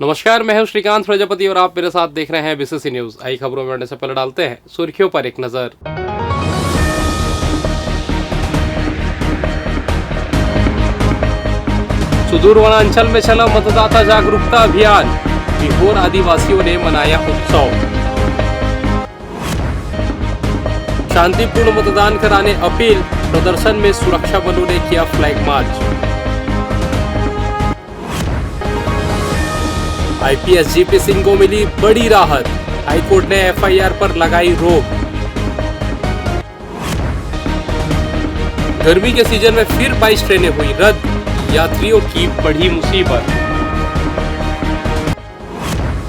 नमस्कार, मैं हूं श्रीकांत प्रजापति और आप मेरे साथ देख रहे हैं बीसीसी न्यूज। आई खबरों में बढ़ने से पहले डालते हैं सुर्खियों पर एक नजर। सुदूर वनांचल में चला मतदाता जागरूकता अभियान, बिहोर आदिवासियों ने मनाया उत्सव। शांतिपूर्ण मतदान कराने अपील, प्रदर्शन में सुरक्षा बलों ने किया flag march. IPS GP Singh को मिली बड़ी राहत, हाईकोर्ट ने एफआईआर पर लगाई रोक। गर्मी के सीजन में फिर 22 ट्रेनें हुई रद्द, यात्रियों की बड़ी मुसीबत।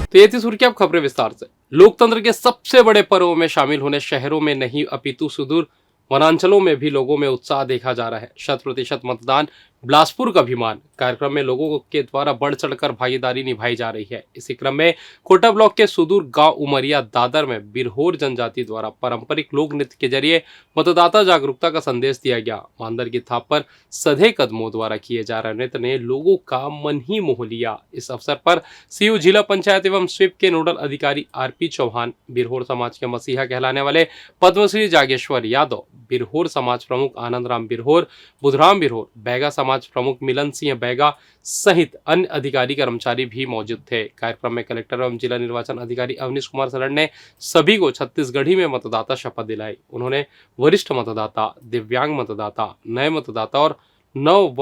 तो ये थी सुर्खियां, अब खबरें विस्तार से। लोकतंत्र के सबसे बड़े पर्वों में शामिल होने शहरों में नहीं अपितु सुदूर वनांचलों में भी लोगों में उत्साह देखा जा रहा है। 100% मतदान बिलासपुर का अभिमान कार्यक्रम में लोगों के द्वारा बढ़ चढ़कर भागीदारी निभाई जा रही है। इसी क्रम में कोटा ब्लॉक के सुदूर गांव उमरिया दादर में बिरहोर जनजाति द्वारा पारंपरिक लोक नृत्य के जरिए मतदाता जागरूकता का संदेश दिया गया। मांदर की थाप पर सधे कदमों द्वारा किए जा रहे नृत्य ने लोगों का मन ही मोह लिया। इस अवसर पर सीयू जिला पंचायत एवं स्वीप के नोडल अधिकारी आरपी चौहान, बिरहोर समाज के मसीहा कहलाने वाले पद्मश्री जागेश्वर यादव, बिरहोर समाज प्रमुख आनंद राम बिरहोर, बुधराम बिरहोर, बैगा समाज प्रमुख मिलन सिंह बैगा सहित अन्य अधिकारी कर्मचारी भी मौजूद थे। कार्यक्रम में कलेक्टर एवं जिला निर्वाचन अधिकारी अवनीश कुमार सरण ने सभी को छत्तीसगढ़ी में मतदाता शपथ दिलाई। उन्होंने वरिष्ठ मतदाता, दिव्यांग मतदाता, नए मतदाता और नव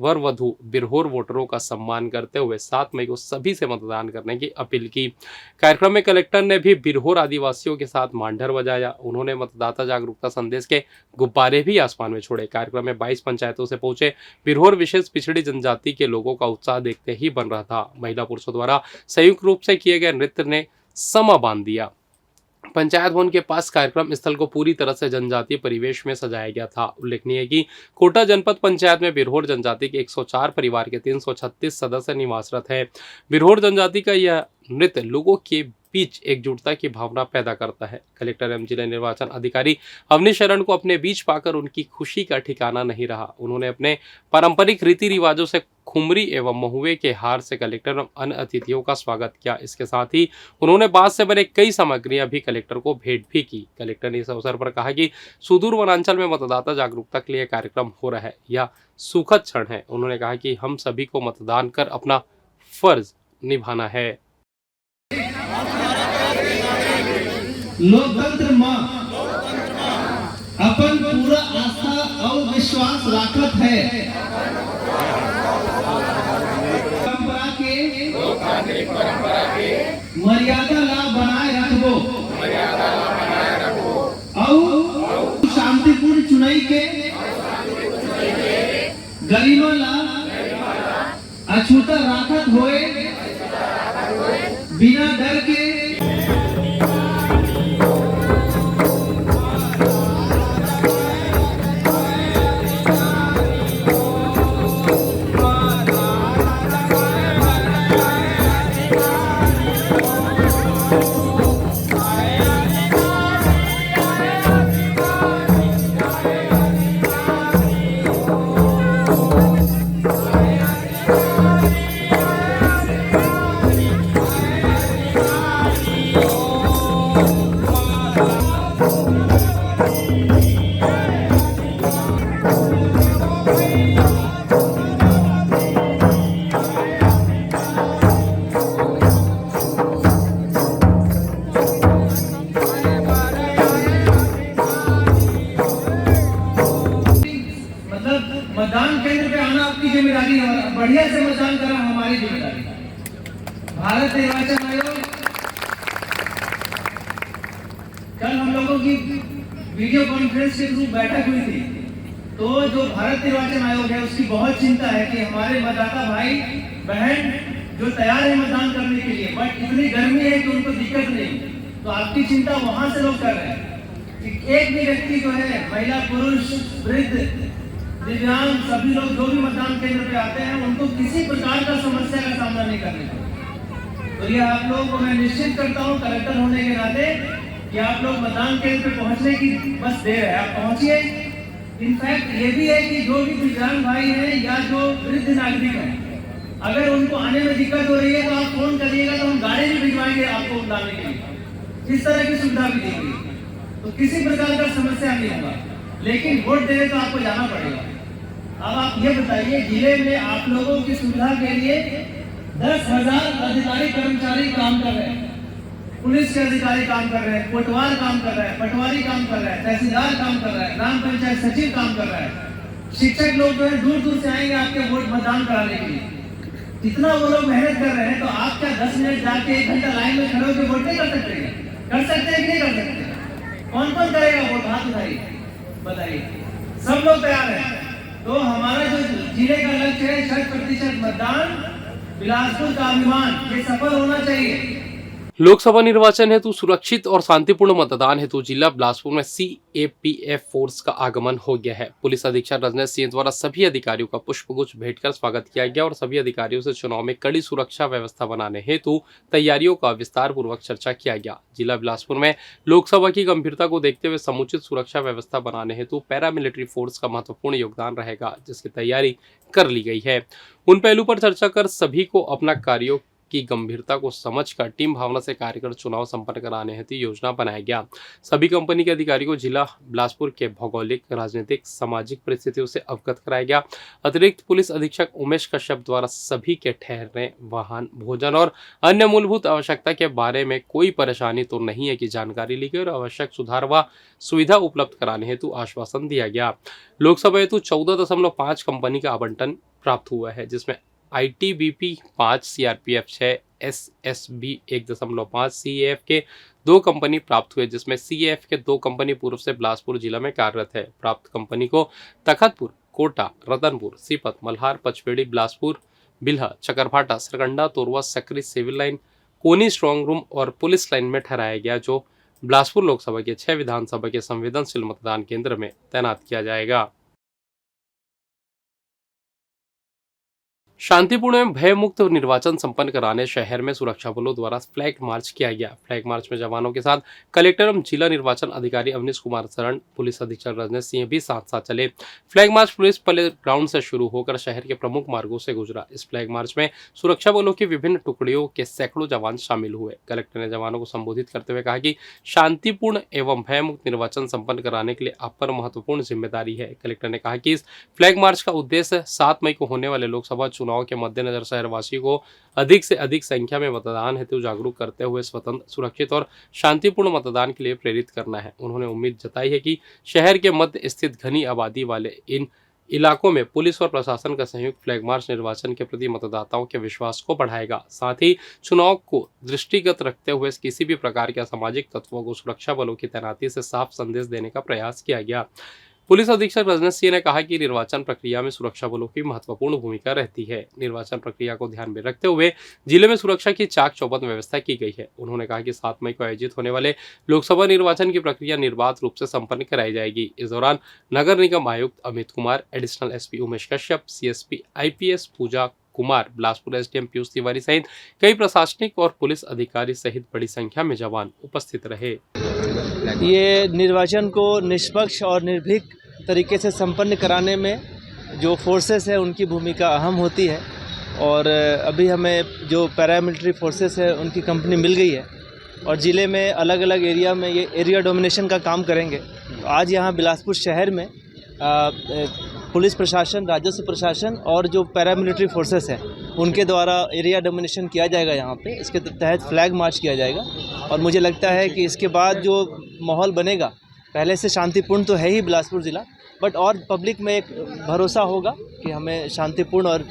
वर वधु बिरहोर वोटरों का सम्मान करते हुए 7 मई को सभी से मतदान करने की अपील की। कार्यक्रम में कलेक्टर ने भी बिरहोर आदिवासियों के साथ मांडर बजाया। उन्होंने मतदाता जागरूकता संदेश के गुब्बारे भी आसमान में छोड़े। कार्यक्रम में 22 पंचायतों से पहुंचे बिरहोर विशेष पिछड़ी जनजाति के लोगों का उत्साह देखते ही बन रहा था। महिला पुरुषों द्वारा संयुक्त रूप से किए गए नृत्य ने समा बांध दिया। पंचायत भवन के पास कार्यक्रम स्थल को पूरी तरह से जनजातीय परिवेश में सजाया गया था। उल्लेखनीय है कि कोटा जनपद पंचायत में बिरहोर जनजाति के 104 परिवार के 336 सदस्य निवासरत हैं। बिरहोर जनजाति का यह नृत्य लोगों के बीच एकजुटता की भावना पैदा करता है। कलेक्टर एवं जिला निर्वाचन अधिकारी अवनीश शरण को अपने बीच पाकर उनकी खुशी का ठिकाना नहीं रहा। उन्होंने अपने पारंपरिक रीति रिवाजों से खुमरी एवं महुए के हार से कलेक्टर एवं अन्य अतिथियों का स्वागत किया। इसके साथ ही उन्होंने बांस से बने कई सामग्रियां भी कलेक्टर को भेंट भी की। कलेक्टर ने इस अवसर पर कहा कि सुदूर वनांचल में मतदाता जागरूकता के लिए कार्यक्रम हो रहा है, यह सुखद क्षण है। उन्होंने कहा कि हम सभी को मतदान कर अपना फर्ज निभाना है। लोकतंत्र मां अपन पूरा आस्था और विश्वास राखत है। परंपरा के मर्यादा ला बनाए रखबो और शांतिपूर्ण चुनाई के गरिमा ला अछूता राखत होए बिना डर के। मतदान केंद्र पे आना आपकी जिम्मेदारी है, बढ़िया से मतदान करना हमारी जिम्मेदारी है। भारत निर्वाचन आयोग कल हम लोगों की वीडियो कॉन्फ्रेंस के थ्रू बैठक हुई थी, तो जो भारत निर्वाचन आयोग है उसकी बहुत चिंता है कि हमारे मतदाता भाई बहन जो तैयार है मतदान करने के लिए, बट इतनी गर्मी है कि उनको दिक्कत नहीं, तो आपकी चिंता वहां से लोग कर रहे हैं कि एक भी व्यक्ति जो है, महिला पुरुष वृद्ध दिव्यांग सभी लोग जो भी मतदान केंद्र पे आते हैं उनको किसी प्रकार का समस्या का सामना नहीं करने का। तो ये आप लोगों को मैं निश्चित करता हूँ कलेक्टर होने के नाते कि आप लोग मतदान केंद्र पे पहुंचने की बस देर है, आप पहुंचिए। इनफैक्ट ये भी है कि जो भी दिव्यांग भाई हैं या जो वृद्ध नागरिक हैं, अगर उनको आने में दिक्कत हो रही है तो आप फोन करिएगा तो हम गाड़ी भी भिजवाएंगे आपको लाने के लिए, इस तरह की सुविधा भी देंगे, तो किसी प्रकार का समस्या नहीं होगा। लेकिन वोट देने तो आपको जाना पड़ेगा। अब आप ये बताइए, जिले में आप लोगों की सुविधा के लिए 10,000 अधिकारी कर्मचारी काम कर रहे हैं, पुलिस के अधिकारी काम कर रहे हैं, कोटवार काम कर रहा है, पटवारी काम कर रहा है, तहसीलदार काम कर रहा है, ग्राम पंचायत सचिव काम कर रहा है, शिक्षक लोग जो है दूर दूर से आएंगे आपके वोट मतदान कराने के लिए। इतना वो लोग मेहनत कर रहे हैं, तो आप क्या 10 मिनट जाके 1 घंटा लाइन में खड़े होकर वोट नहीं कर सकते? कर सकते हैं कि नहीं कर सकते? कौन कौन करेगा वोट? हाथ उठाइए, बताइए। सब लोग तैयार हैं। तो हमारा जो जिले का लक्ष्य है 100% मतदान, बिलासपुर का अभिमान, ये सफल होना चाहिए। लोकसभा निर्वाचन हेतु सुरक्षित और शांतिपूर्ण मतदान हेतु जिला बिलासपुर में CAPF फोर्स का आगमन हो गया है। पुलिस अधीक्षक रजनेश सिंह द्वारा सभी अधिकारियों का पुष्पगुच्छ भेंटकर स्वागत किया गया और सभी अधिकारियों से चुनाव में कड़ी सुरक्षा व्यवस्था बनाने हेतु तैयारियों का विस्तार पूर्वक चर्चा किया गया। जिला बिलासपुर में लोकसभा की गंभीरता को देखते हुए समुचित सुरक्षा व्यवस्था बनाने हेतु पैरामिलिट्री फोर्स का महत्वपूर्ण योगदान रहेगा, जिसकी तैयारी कर ली गई है। उन पहलू पर चर्चा कर सभी को अपना कार्यों की गंभीरता को समझकर टीम भावना से कार्य कर चुनाव संपन्न कराने हेतु योजना बनाया गया। सभी कंपनी के अधिकारियों को जिला बिलासपुर के भौगोलिक, राजनीतिक, सामाजिक परिस्थितियों से अवगत कराया गया। अतिरिक्त पुलिस अधीक्षक उमेश कश्यप द्वारा सभी के ठहरने, वाहन, भोजन और अन्य मूलभूत आवश्यकता के बारे में कोई परेशानी तो नहीं है की जानकारी ली गई और आवश्यक सुधार व सुविधा उपलब्ध कराने हेतु आश्वासन दिया गया। लोकसभा हेतु 14.5 कंपनी का आवंटन प्राप्त हुआ है, जिसमें ITBP 5, CRPF 6, SSB 1.5, CAF के 2 कंपनी प्राप्त हुए, जिसमें CAF के 2 कंपनी पूर्व से बिलासपुर जिला में कार्यरत है। प्राप्त कंपनी को तखतपुर, कोटा, रतनपुर, सीपत, मल्हार, पचपेड़ी, बिलासपुर, बिल्हा, चकरभाटा, सरकंडा, तोरवा, सकरी, सिविल लाइन, कोनी स्ट्रांग रूम और पुलिस लाइन में ठहराया गया, जो बिलासपुर लोकसभा के 6 विधानसभा के संवेदनशील मतदान केंद्र में तैनात किया जाएगा। शांतिपूर्ण एवं भयमुक्त निर्वाचन संपन्न कराने शहर में सुरक्षा बलों द्वारा फ्लैग मार्च किया गया। फ्लैग मार्च में जवानों के साथ कलेक्टर एवं जिला निर्वाचन अधिकारी अवनीश कुमार शरण, पुलिस अधीक्षक रजनेश सिंह भी साथ साथ चले। Flag march police parade ground से शुरू होकर शहर के प्रमुख मार्गों से गुजरा। इस फ्लैग मार्च में सुरक्षा बलों की विभिन्न टुकड़ियों के सैकड़ों जवान शामिल हुए। कलेक्टर ने जवानों को संबोधित करते हुए कहा कि शांतिपूर्ण एवं भयमुक्त निर्वाचन संपन्न कराने के लिए आप पर महत्वपूर्ण जिम्मेदारी है। कलेक्टर ने कहा कि इस फ्लैग मार्च का उद्देश्य 7 मई को होने वाले लोकसभा चुनाव के मद्देनजर शहरवासियों को अधिक से अधिक संख्या में मतदान हेतु जागरूक करते हुए स्वतंत्र, सुरक्षित और शांतिपूर्ण मतदान के लिए प्रेरित करना है। उन्होंने उम्मीद जताई है कि शहर के मध्य स्थित घनी आबादी वाले इन इलाकों में पुलिस और प्रशासन का संयुक्त फ्लैग मार्च निर्वाचन के प्रति मतदाताओं के विश्वास को बढ़ाएगा। साथ ही चुनाव को दृष्टिगत रखते हुए किसी भी प्रकार के असामाजिक तत्वों को सुरक्षा बलों की तैनाती से साफ संदेश देने का प्रयास किया गया। पुलिस अधीक्षक रजनेश सिंह ने कहा कि निर्वाचन प्रक्रिया में सुरक्षा बलों की महत्वपूर्ण भूमिका रहती है। निर्वाचन प्रक्रिया को ध्यान में रखते हुए जिले में सुरक्षा की चाक चौबंद व्यवस्था की गई है। उन्होंने कहा कि 7 मई को आयोजित होने वाले लोकसभा निर्वाचन की प्रक्रिया निर्बाध रूप से संपन्न कराई जाएगी। इस दौरान नगर निगम आयुक्त Amit Kumar, additional SP Umesh Kashyap, CSP IPS Pooja Kumar, Bilaspur SDM Piyush Tiwari सहित कई प्रशासनिक और पुलिस अधिकारी सहित बड़ी संख्या में जवान उपस्थित रहे। ये निर्वाचन को निष्पक्ष और निर्भीक तरीके से संपन्न कराने में जो फोर्सेस है उनकी भूमिका अहम होती है और अभी हमें जो पैरामिलिट्री फोर्सेस है उनकी कंपनी मिल गई है और ज़िले में अलग अलग एरिया में ये एरिया डोमिनेशन का काम करेंगे। तो आज यहाँ बिलासपुर शहर में पुलिस प्रशासन, राजस्व प्रशासन और जो पैरामिलिट्री फोर्सेस हैं उनके द्वारा एरिया डोमिनेशन किया जाएगा। यहाँ पे इसके तहत फ्लैग मार्च किया जाएगा और मुझे लगता है कि इसके बाद जो माहौल बनेगा, पहले से शांतिपूर्ण तो है ही बिलासपुर ज़िला, बट और पब्लिक में एक भरोसा होगा कि हमें शांतिपूर्ण और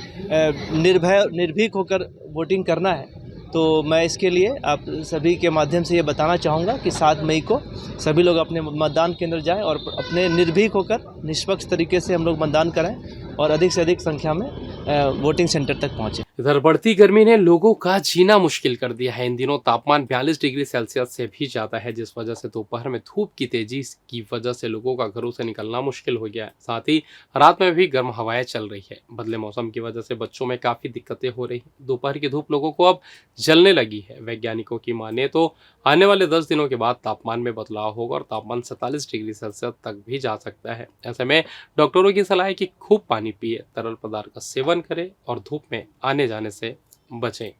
निर्भीक होकर वोटिंग करना है। तो मैं इसके लिए आप सभी के माध्यम से ये बताना चाहूँगा कि 7 मई को सभी लोग अपने मतदान केंद्र जाएं और अपने निर्भीक होकर निष्पक्ष तरीके से हम लोग मतदान करें और अधिक से अधिक संख्या में वोटिंग सेंटर तक पहुँचे। इधर बढ़ती गर्मी ने लोगों का जीना मुश्किल कर दिया है। इन दिनों तापमान 42 डिग्री सेल्सियस से भी ज्यादा है, जिस वजह से दोपहर में धूप की तेजी की वजह से लोगों का घरों से निकलना मुश्किल हो गया है। साथ ही रात में भी गर्म हवाएं चल रही है। बदले मौसम की वजह से बच्चों में काफी दिक्कतें हो रही हैं। दोपहर की धूप लोगों को अब जलने लगी है। वैज्ञानिकों की माने तो आने वाले 10 दिनों के बाद तापमान में बदलाव होगा और तापमान 47 डिग्री सेल्सियस तक भी जा सकता है। ऐसे में डॉक्टरों की सलाह है कि खूब पानी पिए, तरल पदार्थ का सेवन करें और धूप में आने आने जाने से बचें।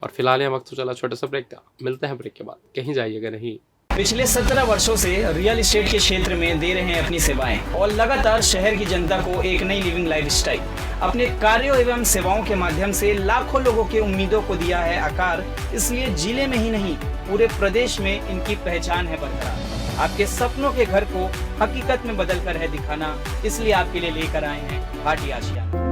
और फिलहाल यह वक्त तो चला छोटा सा ब्रेक का, मिलते हैं ब्रेक के बाद, कहीं जाइएगा नहीं। पिछले 17 वर्षों से रियल एस्टेट के क्षेत्र में दे रहे हैं अपनी सेवाएं और लगातार शहर की जनता को एक नई लिविंग लाइफस्टाइल। अपने कार्यों एवं सेवाओं के माध्यम से लाखों लोगों की उम्मीदों को दिया है आकार, इसलिए जिले में ही नहीं पूरे प्रदेश में इनकी पहचान है बरकरार। आपके सपनों के घर को हकीकत में बदल कर है दिखाना, इसलिए आपके लिए लेकर आए हैं भाटी आशियाना।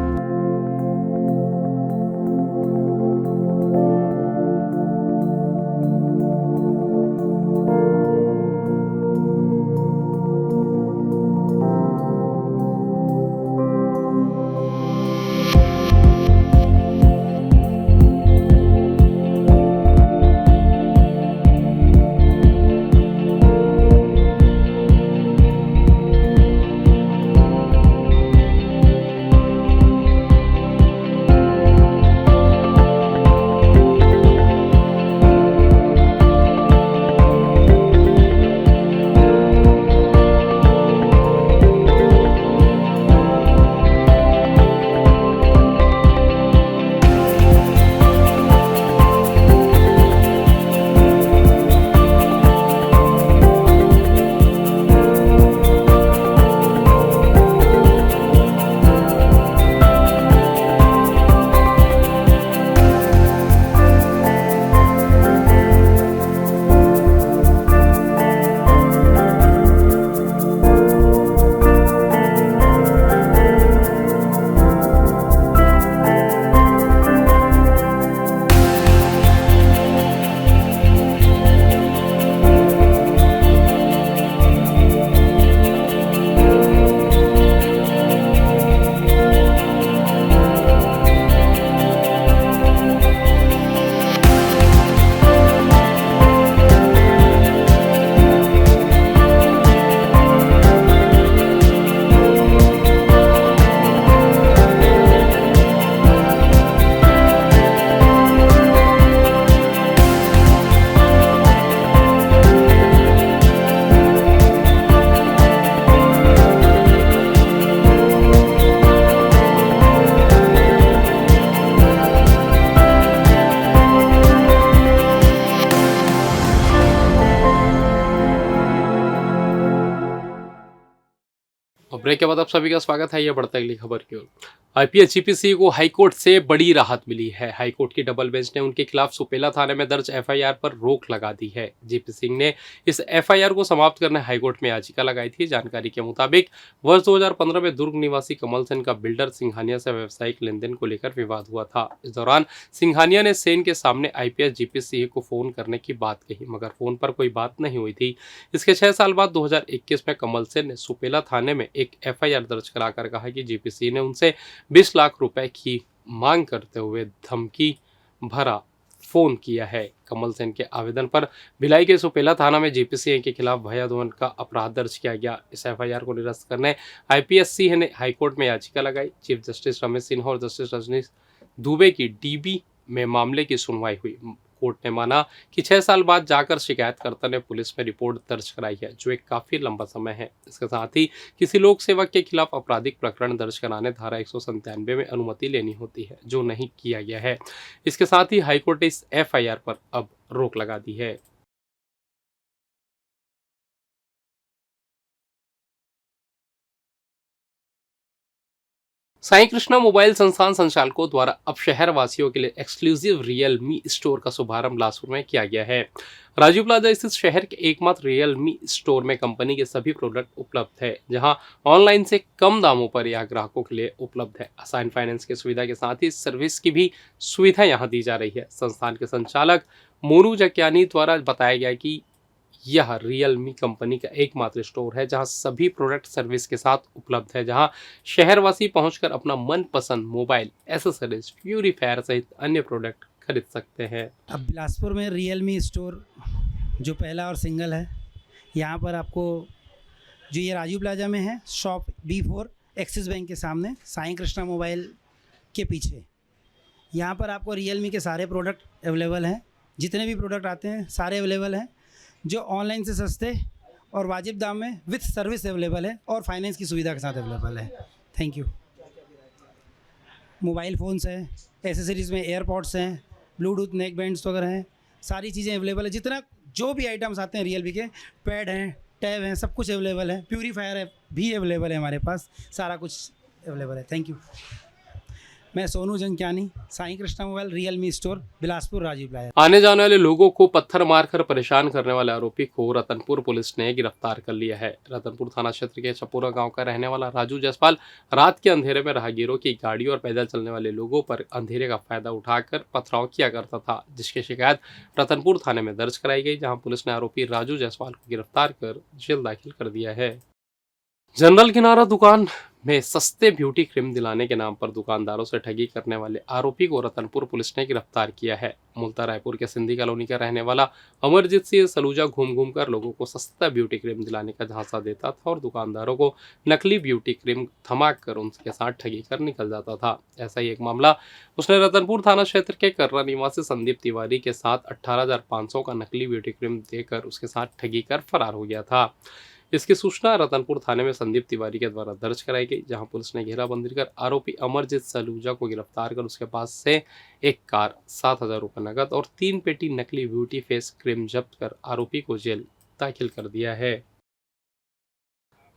और ब्रेक के बाद आप सभी का स्वागत है। ये बढ़ता अगली खबर की ओर। आईपीएस जीपी को हाईकोर्ट से बड़ी राहत मिली है। हाईकोर्ट की डबल बेंच ने उनके खिलाफ सुपेला थाने में दर्ज एफआईआर पर रोक लगा दी है। जीपी सिंह ने इस एफआईआर को समाप्त करने हाईकोर्ट में याचिका लगाई थी। जानकारी के मुताबिक वर्ष 2015 में दुर्ग निवासी कमल सेन का बिल्डर सिंघानिया से व्यावसायिक लेनदेन को लेकर विवाद हुआ था। इस दौरान सिंघानिया ने सेन के सामने आईपीएस जीपी सिंह को फोन करने की बात कही, मगर फोन पर कोई बात नहीं हुई थी। इसके 6 साल बाद 2021 में कमल सेन ने सुपेला थाने में एक एफआईआर दर्ज कराकर कहा कि जीपी सिंह ने उनसे 20 लाख रुपए की मांग करते हुए धमकी भरा फोन किया है। कमल सेन के आवेदन पर भिलाई के सुपेला थाना में जीपी सिंह के खिलाफ भयादोहन का अपराध दर्ज किया गया। इस एफआईआर को निरस्त करने आईपीएस सिंह ने हाईकोर्ट में याचिका लगाई। चीफ जस्टिस रमेश सिन्हा और जस्टिस रजनीश दुबे की डीबी में मामले की सुनवाई हुई। कोर्ट ने माना कि 6 साल बाद जाकर शिकायतकर्ता ने पुलिस में रिपोर्ट दर्ज कराई है, जो एक काफी लंबा समय है। इसके साथ ही किसी लोक सेवक के खिलाफ आपराधिक प्रकरण दर्ज कराने धारा 197 में अनुमति लेनी होती है, जो नहीं किया गया है। इसके साथ ही हाईकोर्ट ने इस एफआईआर पर अब रोक लगा दी है। साईं कृष्णा मोबाइल संस्थान संचालकों द्वारा अब शहर वासियों के लिए एक्सक्लूसिव रियलमी स्टोर का शुभारंभ बिलासपुर में किया गया है। राजीव प्लाजा स्थित शहर के एकमात्र रियलमी स्टोर में कंपनी के सभी प्रोडक्ट उपलब्ध है, जहां ऑनलाइन से कम दामों पर यह ग्राहकों के लिए उपलब्ध है। आसान फाइनेंस की सुविधा के साथ ही सर्विस की भी सुविधा यहां दी जा रही है। संस्थान के संचालक मोनू जकियानी द्वारा बताया गया कि यह रियलमी कंपनी का एकमात्र स्टोर है जहां सभी प्रोडक्ट सर्विस के साथ उपलब्ध है, जहां शहरवासी पहुंचकर अपना मनपसंद मोबाइल, एक्सेसरीज, प्यूरीफायर सहित अन्य प्रोडक्ट खरीद सकते हैं। अब बिलासपुर में रियलमी स्टोर जो पहला और सिंगल है, यहाँ पर आपको जो ये राजीव प्लाजा में है, शॉप B4 एक्सिस बैंक के सामने साईं कृष्णा मोबाइल के पीछे, यहाँ पर आपको रियलमी के सारे प्रोडक्ट अवेलेबल हैं। जितने भी प्रोडक्ट आते हैं सारे अवेलेबल हैं, जो ऑनलाइन से सस्ते और वाजिब दाम में विथ सर्विस अवेलेबल है और फाइनेंस की सुविधा के साथ अवेलेबल है। Thank you. मोबाइल फ़ोन्स हैं, एसेसरीज़ में एयरपॉड्स हैं, ब्लूटूथ नेक बैंड्स वगैरह हैं, सारी चीज़ें अवेलेबल है। जितना जो भी आइटम्स आते हैं रियलमी के, पैड हैं, टैब हैं, सब कुछ अवेलेबल है। प्यूरीफायर है भी अवेलेबल है हमारे पास, सारा कुछ अवेलेबल है। Thank you. मैं Sonu Jankyani, Sai Krishna mobile Realme store, Bilaspur, Rajiv plaza. आने जाने वाले लोगों को पत्थर मारकर परेशान करने वाले आरोपी को रतनपुर पुलिस ने गिरफ्तार कर लिया है। रतनपुर थाना क्षेत्र के चपोरा गांव का रहने वाला राजू जायसवाल रात के अंधेरे में राहगीरों की गाड़ी और पैदल चलने वाले लोगों पर अंधेरे का फायदा उठाकर पथराव किया करता था, जिसकी शिकायत रतनपुर थाने में दर्ज कराई गई, जहां पुलिस ने आरोपी राजू जायसवाल को गिरफ्तार कर जेल दाखिल कर दिया है। जनरल किनारा दुकान में सस्ते ब्यूटी क्रीम दिलाने के नाम पर दुकानदारों से ठगी करने वाले आरोपी को रतनपुर पुलिस ने गिरफ्तार किया है। मूलतः रायपुर के सिंधी कॉलोनी का रहने वाला अमरजीत सिंह सलूजा घूम कर लोगों को सस्ता ब्यूटी क्रीम दिलाने का झांसा देता था और दुकानदारों को नकली ब्यूटी क्रीम थमाक कर उनके साथ ठगी कर निकल जाता था। ऐसा ही एक मामला उसने रतनपुर थाना क्षेत्र के कर्रा निवासी संदीप तिवारी के साथ 18,500 का नकली ब्यूटी क्रीम देकर उसके साथ ठगी कर फरार हो गया था। इसकी सूचना रतनपुर थाने में संदीप तिवारी के द्वारा दर्ज कराई गई, जहां पुलिस ने घेराबंदी कर आरोपी अमरजीत सलूजा को गिरफ्तार कर उसके पास से एक कार, 7,000 रुपये नकद और 3 पेटी नकली ब्यूटी फेस क्रीम जब्त कर आरोपी को जेल दाखिल कर दिया है।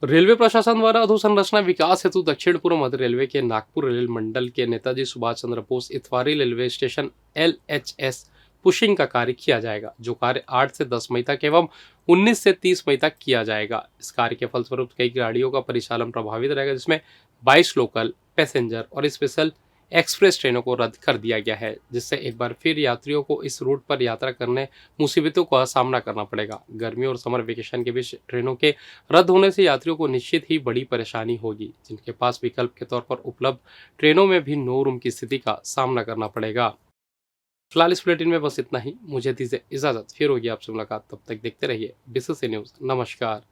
रेलवे प्रशासन द्वारा अधोसंरचना विकास हेतु दक्षिण पूर्व मध्य रेलवे के नागपुर रेल मंडल के Netaji Subhash Chandra Bose Itwari railway station LHS pushing का कार्य किया जाएगा, जो कार्य 8 से 10 मई तक एवं 19 से 30 मई तक किया जाएगा। इस कार्य के फलस्वरूप कई गाड़ियों का परिचालन प्रभावित रहेगा, जिसमें 22 लोकल, पैसेंजर और स्पेशल एक्सप्रेस ट्रेनों को रद्द कर दिया गया है, जिससे एक बार फिर यात्रियों को इस रूट पर यात्रा करने मुसीबतों का सामना करना पड़ेगा। गर्मी और समर वेकेशन के बीच ट्रेनों के रद्द होने से यात्रियों को निश्चित ही बड़ी परेशानी होगी, जिनके पास विकल्प के तौर पर उपलब्ध ट्रेनों में भी नो रूम की स्थिति का सामना करना पड़ेगा। फिलहाल इस बुलेटिन में बस इतना ही। मुझे दीजिए इजाजत, फिर होगी आपसे मुलाकात। तब तक देखते रहिए BCC न्यूज। नमस्कार।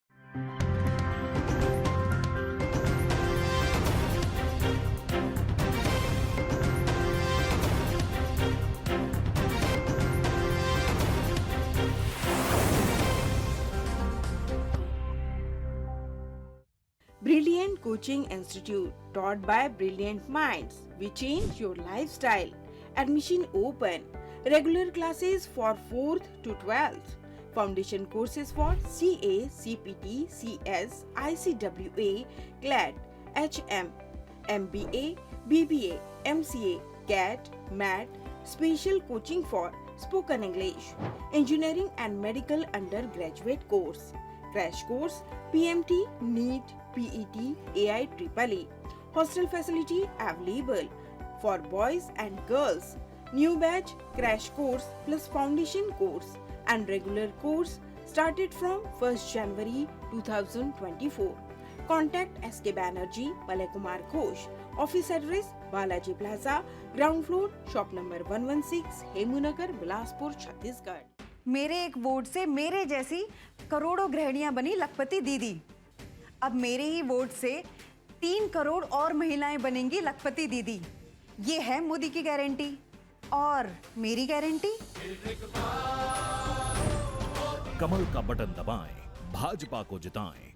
Brilliant Coaching Institute, taught by brilliant minds. We change your lifestyle. Admission open. Regular classes for 4th to 12th. Foundation courses for CA, CPT, CS, ICWA, CLAT, HM, MBA, BBA, MCA, CAT, MAT. Special coaching for spoken English, engineering and medical undergraduate course. Crash course, PMT, NEET, PET, AIEEE. Hostel facility available for boys and girls. New batch crash course plus foundation course and regular course started from 1st January 2024. Contact SK Banerjee, Malay Kumar Ghosh. Office address Balaji Plaza, ground floor, shop number 116, Hemunagar, Bilaspur, Chhattisgarh. मेरे एक vote से मेरे जैसी करोड़ों गृहिणियां बनी लखपति दीदी। अब मेरे ही वोट से 3 करोड़ और महिलाएं बनेंगी लखपति दीदी। ये है मोदी की गारंटी और मेरी गारंटी। कमल का बटन दबाएं, भाजपा को जिताएं।